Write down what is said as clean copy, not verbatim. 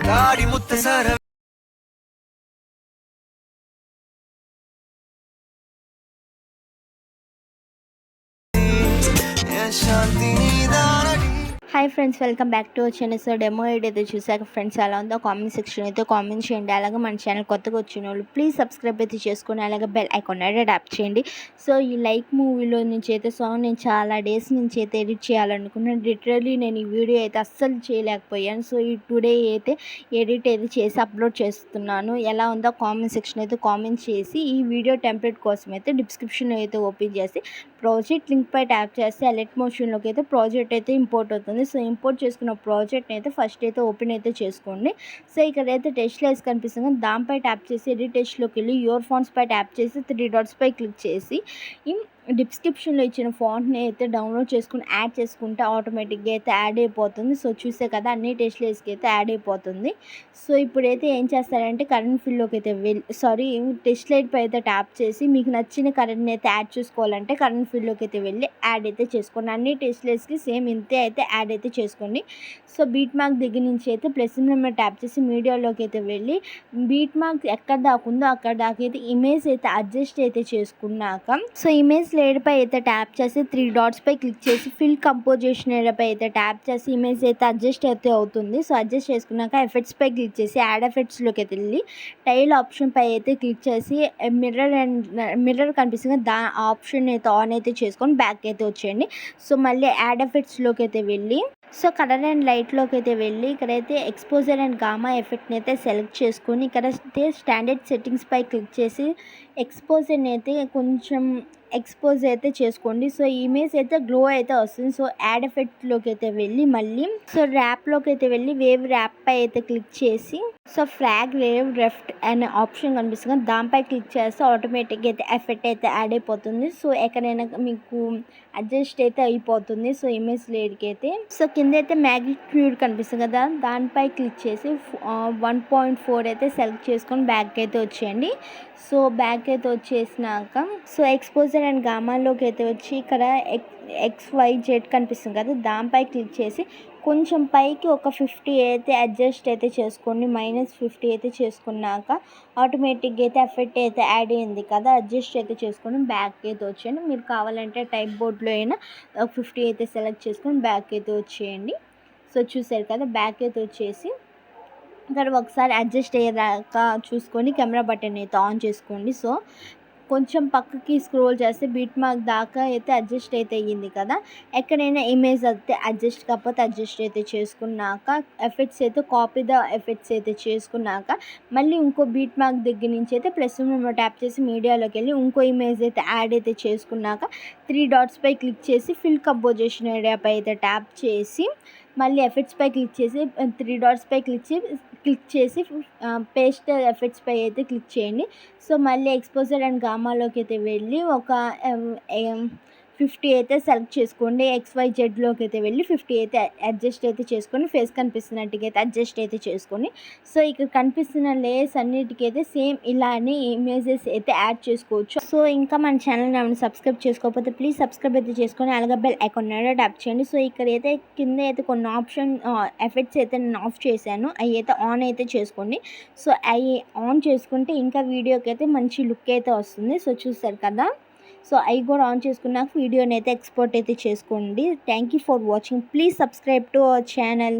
తాడి ముత్తసర శాంతి దానడి. Hi friends, welcome back to our channel. So demo అయితే చూసాక ఫ్రెండ్స్ ఎలా ఉందో కామెంట్ సెక్షన్ అయితే కామెంట్ చేయండి. అలాగే మన ఛానల్ కొత్తగా వచ్చిన వాళ్ళు ప్లీజ్ సబ్స్క్రైబ్ అయితే చేసుకొని అలాగే బెల్ ఐకాన్ అయితే ట్యాప్ చేయండి. సో ఈ లైక్ మూవీలో నుంచి అయితే సాంగ్ నేను చాలా డేస్ నుంచి అయితే ఎడిట్ చేయాలనుకున్నాను. లిటరల్లీ నేను ఈ వీడియో అయితే అస్సలు చేయలేకపోయాను. సో ఈ టుడే అయితే ఎడిట్ అయితే చేసి అప్లోడ్ చేస్తున్నాను. ఎలా ఉందో కామెంట్ సెక్షన్ అయితే కామెంట్ చేసి ఈ వీడియో టెంప్లెట్ కోసం అయితే డిస్క్రిప్షన్ అయితే ఓపెన్ చేసి ప్రాజెక్ట్ లింక్ పై ట్యాప్ చేస్తే అలర్ట్ మోషన్లోకి అయితే ప్రాజెక్ట్ అయితే ఇంపోర్ట్ అవుతుంది. సో ఇంపోర్ట్ చేసుకున్న ప్రాజెక్ట్ని అయితే ఫస్ట్ అయితే ఓపెన్ అయితే చేసుకోండి. సో ఇక్కడైతే టెస్ట్ లైస్ కనిపిస్తుంది, దానిపై ట్యాప్ చేసి ఎడిట్ టెస్ట్లోకి వెళ్ళి యువర్ ఫాంట్స్ పై ట్యాప్ చేసి 3 డాట్స్ పై క్లిక్ చేసి డిస్క్రిప్షన్లో ఇచ్చిన ఫాంట్ని అయితే డౌన్లోడ్ చేసుకుని యాడ్ చేసుకుంటే ఆటోమేటిక్గా అయితే యాడ్ అయిపోతుంది. సో చూసే కదా అన్ని టెస్ట్ లైస్కి అయితే యాడ్ అయిపోతుంది. సో ఇప్పుడైతే ఏం చేస్తారంటే కరెంట్ ఫీల్డ్లోకి అయితే టెస్ట్ లైట్ పై అయితే ట్యాప్ చేసి మీకు నచ్చిన కరెంట్ని అయితే యాడ్ చేసుకోవాలంటే కరెంట్ ఫీల్డ్లోకి అయితే వెళ్ళి యాడ్ అయితే చేసుకోండి. అన్ని టెస్ట్ లైస్కి సేమ్ ఇంతే అయితే యాడ్ అయితే చేసుకోండి. సో బీట్ మార్క్ దగ్గర నుంచి అయితే ప్లస్ నెంబర్ ట్యాప్ చేసి మీడియాలోకి అయితే వెళ్ళి బీట్ మార్క్ ఎక్కడ దాకుందో అక్కడ దాకా అయితే ఇమేజ్ అయితే అడ్జస్ట్ అయితే చేసుకున్నాక సో ఇమేజ్ లేయర్పై అయితే ట్యాప్ చేసి 3 డాట్స్ పై క్లిక్ చేసి ఫిల్ కంపోజిషన్ ఏరియాపై అయితే ట్యాప్ చేసి ఇమేజ్ అయితే అడ్జస్ట్ అయితే అవుతుంది. సో అడ్జస్ట్ చేసుకున్నాక ఎఫెక్ట్స్ పై క్లిక్ చేసి యాడ్ ఎఫెక్ట్స్లోకి అయితే వెళ్ళి టైల్ ఆప్షన్ పై అయితే క్లిక్ చేసి మిర్రర్ కనిపిస్తుంది దా ఆప్షన్ అయితే ఆన్ అయితే చేసుకొని బ్యాక్ అయితే వచ్చేయండి. సో మళ్ళీ యాడ్ ఎఫెక్ట్స్లోకి అయితే వెళ్ళి సో కలర్ అండ్ లైట్లోకి అయితే వెళ్ళి ఇక్కడైతే ఎక్స్పోజర్ అండ్ గామా ఎఫెక్ట్ని అయితే సెలెక్ట్ చేసుకొని ఇక్కడ స్టాండర్డ్ సెట్టింగ్స్ పై క్లిక్ చేసి ఎక్స్పోజర్ని అయితే కొంచెం ఎక్స్పోజ్ అయితే చేసుకోండి. సో ఇమేజ్ అయితే గ్లో అయితే వస్తుంది. సో యాడ్ ఎఫెక్ట్లోకి అయితే వెళ్ళి మళ్ళీ సో ర్యాప్లోకి అయితే వెళ్ళి వేవ్ ర్యాప్ పై అయితే క్లిక్ చేసి సో ఫ్రాగ్ వేవ్ లెఫ్ట్ అనే ఆప్షన్ కనిపిస్తుంది, దానిపై క్లిక్ చేస్తే ఆటోమేటిక్గా అయితే ఎఫెక్ట్ అయితే యాడ్ అయిపోతుంది. సో ఎక్కడైనా మీకు అడ్జస్ట్ అయితే అయిపోతుంది. సో ఇమేజ్ లేయర్కి అయితే సో కింద అయితే మ్యాగ్నిట్యూడ్ కనిపిస్తుంది కదా, దానిపై క్లిక్ చేసి 1.4 అయితే సెలెక్ట్ చేసుకొని బ్యాక్ అయితే వచ్చేయండి. సో బ్యాక్ అయితే వచ్చేసినాక సో ఎక్స్పోజర్ అండ్ గామాలోకి అయితే వచ్చి ఇక్కడ XYZ కనిపిస్తుంది కదా, దానిపై క్లిక్ చేసి కొంచెం పైకి ఒక 50 అయితే అడ్జస్ట్ అయితే చేసుకోండి. -50 అయితే చేసుకున్నాక ఆటోమేటిక్గా అయితే ఎఫెక్ట్ అయితే యాడ్ అయింది కదా, అడ్జస్ట్ అయితే చేసుకొని బ్యాక్ అయితే వచ్చేయండి. మీరు కావాలంటే టైప్ బోర్డ్లో అయినా 50 అయితే సెలెక్ట్ చేసుకొని బ్యాక్ అయితే వచ్చేయండి. సో చూసారు కదా, బ్యాక్ అయితే వచ్చేసి ఇక్కడ ఒకసారి అడ్జస్ట్ అయ్యేదాకా చూసుకొని కెమెరా బటన్ అయితే ఆన్ చేసుకోండి. సో కొంచెం పక్కకి స్క్రోల్ చేస్తే బీట్ మార్క్ దాకా అయితే అడ్జస్ట్ అయితే అయ్యింది కదా, ఎక్కడైనా ఇమేజ్ అయితే అడ్జస్ట్ కాకపోతే అడ్జస్ట్ అయితే చేసుకున్నాక ఎఫెక్ట్స్ అయితే కాపీ ద ఎఫెక్ట్స్ అయితే చేసుకున్నాక మళ్ళీ ఇంకో బీట్ మార్క్ దగ్గర నుంచి అయితే ప్లస్ ట్యాప్ చేసి మీడియాలోకి వెళ్ళి ఇంకో ఇమేజ్ అయితే యాడ్ అయితే చేసుకున్నాక 3 డాట్స్ పై క్లిక్ చేసి ఫిల్ కంపోజిషన్ ఏరియాపై అయితే ట్యాప్ చేసి మళ్ళీ ఎఫెక్ట్స్ పై క్లిక్ చేసి 3 డాట్స్ పై క్లిక్ చేసి పేస్ట్ ఎఫెక్ట్స్ పై అయితే క్లిక్ చేయండి. సో మళ్ళీ ఎక్స్పోజర్ అండ్ గామాలోకి అయితే వెళ్ళి ఒక 50 అయితే సెలెక్ట్ చేసుకోండి. XYZలోకి అయితే వెళ్ళి 50 అయితే అడ్జస్ట్ అయితే చేసుకొని ఫేస్ కనిపిస్తున్నట్టుగా అయితే అడ్జస్ట్ అయితే చేసుకొని సో ఇక్కడ కనిపిస్తున్న లేయర్స్ అన్నిటికైతే సేమ్ ఇలానే ఇమేజెస్ అయితే యాడ్ చేసుకోవచ్చు. సో ఇంకా మన ఛానల్ సబ్స్క్రైబ్ చేసుకోకపోతే ప్లీజ్ సబ్స్క్రైబ్ అయితే చేసుకొని అలాగే బెల్ ఐకాన్ ట్యాప్ చేయండి. సో ఇక్కడ అయితే కింద అయితే కొన్ని ఆప్షన్ ఎఫెక్ట్స్ అయితే నేను ఆఫ్ చేశాను, అవి అయితే ఆన్ అయితే చేసుకోండి. సో అవి ఆన్ చేసుకుంటే ఇంకా వీడియోకి అయితే మంచి లుక్ అయితే వస్తుంది. సో చూస్తారు కదా, సో అవి కూడా ఆన్ చేసుకున్నాక వీడియోని అయితే ఎక్స్పోర్ట్ అయితే చేసుకోండి. Thank you for watching. Please subscribe to our channel.